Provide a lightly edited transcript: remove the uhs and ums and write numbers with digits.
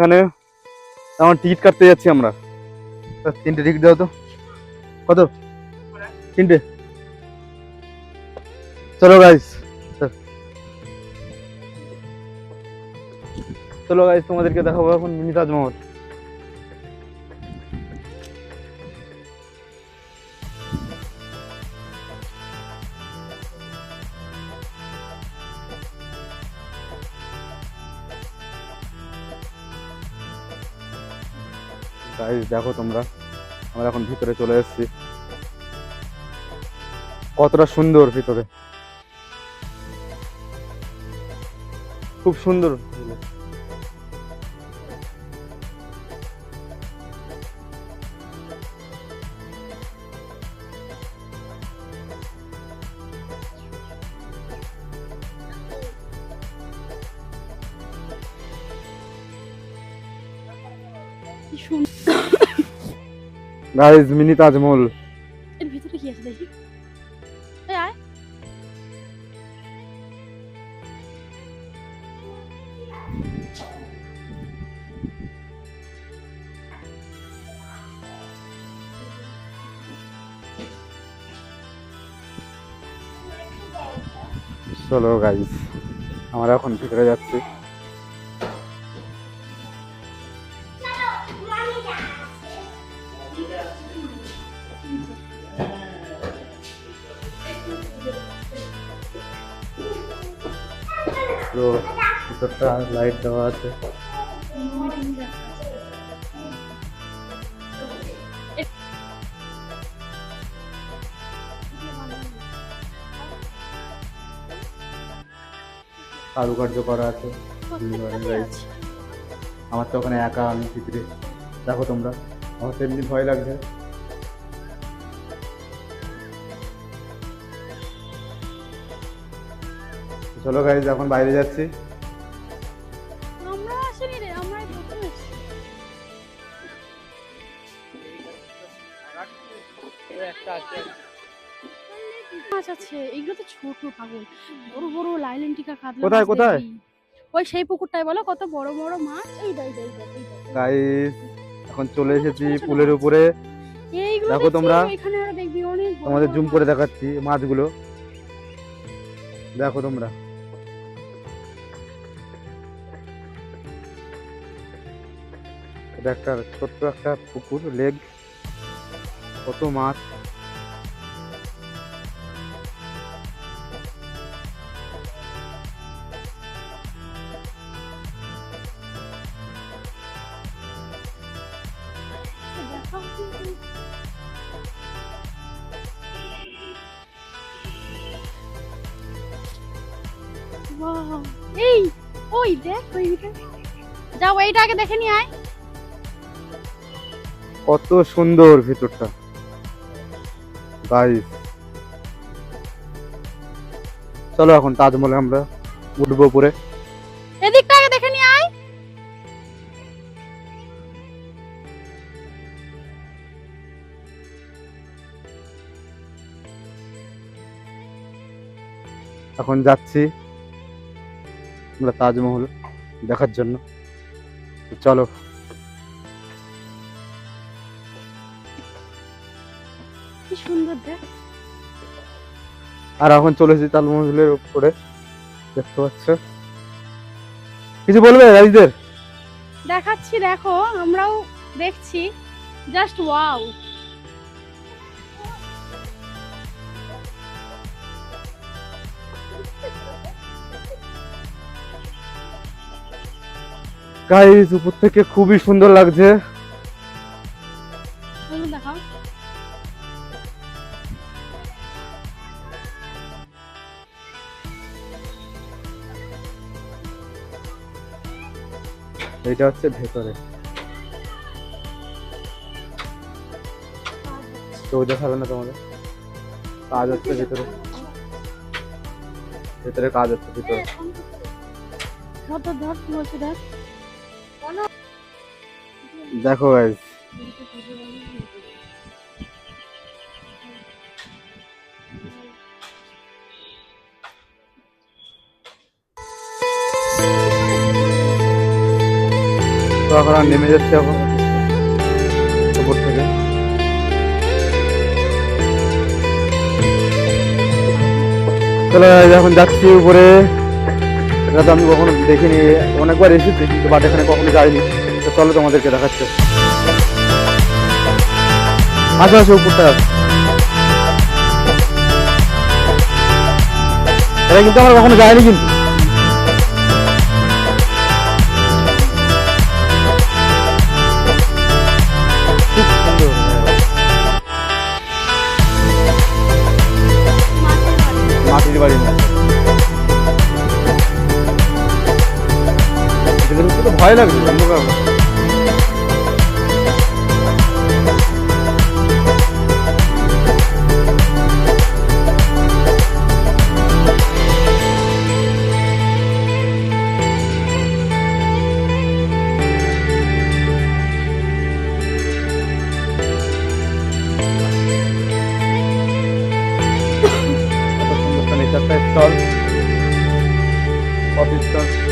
এখানে আমার টিকিট কাটতে যাচ্ছি আমরা। 3টে টিকিট দাও তো। কত? 3টে। চলো গাইস, চলো গাইস, তোমাদেরকে দেখাবো এখন মিনি তাজমহল। গাইস দেখো তোমরা, আমরা এখন ভিতরে চলে এসেছি। কতটা সুন্দর ভিতরে, খুব সুন্দর। Guys mini Taj Mahal. এর ভিতরে কি আছে দেখি। এই আয়। চলো গাইস, আমরা এখন ভিতরে যাচ্ছি। তো ভিতরটা লাইট দেওয়া আছে। কারুকার্য করা আছে। আমার তো ওখানে একা, আমি ভিতরে। দেখো তোমরা, আমার তো এমনি ভয় লাগছে। চলো গাইজ, এখন বাইরে যাচ্ছি। আমরা আসিনি রে, আমরা প্রথমে এসেছি। মাছ আছে, এগুলো তো ছোট পাগল। বড় বড় লাইলেন টিকা কাতলা। কোথায় কোথায়? ওই সেই পুকুরটায় বলো, কত বড় বড় মাছ। এই দাই দাই দাই। গাইজ এখন চলে এসেছি পুলের উপরে। এইগুলো দেখো তোমরা, এখানে আর দেখবি অনেক বড় তোমাদের বড় জুম করে দেখাচ্ছি মাছগুলো। দেখো তোমরা, এটা একটা ছোট্ট একটা পুকুর, লেক, কত মাছ। Wow! এই ওই দেখ ওইদিকে যাও, এইটা আগে দেখে নি আয়। কত সুন্দর ভিতরটা গাইস। চলো এখন তাজমহলে আমরা উঠবো উপরে। এদিকটা আগে দেখে নি আয়। এখন যাচ্ছি আমরা তাজমহল দেখার জন্য। চলো। কি সুন্দর দেখ। আর এখন চলে এসেছি তাজমহলের উপরে, দেখতে পাচ্ছ। কিছু বলবে রাইজদের? দেখাচ্ছি, দেখো আমরাও দেখছি। Just wow. গাইস উপর থেকে খুবই সুন্দর লাগছে। দেখাও। এইটা হচ্ছে ভেতরে, কেউ দেখাবে না তোমাদের। কাজ হচ্ছে ভিতরে, ভেতরে কাজ হচ্ছে ভিতরে। দেখো গাইস, তো এখন আর নেমে যাচ্ছে এখন উপর থেকে। চলো এখন যাচ্ছি উপরে। এটা তো আমি কখনো দেখিনি, অনেকবার এসেছি কিন্তু বাট এখানে কখনো যাইনি। তো চলো তোমাদেরকে দেখাচ্ছে। আসো আসো উপরটা আসো। এটা কিন্তু আমরা কখনো যাইনি কিন্তু। খুব সুন্দর মাটির বাড়ির মতো। এদের উপরে তো ভয় লাগছে অন্ধকার। কত সুন্দর নেচারটা স্টল, কফি স্টল।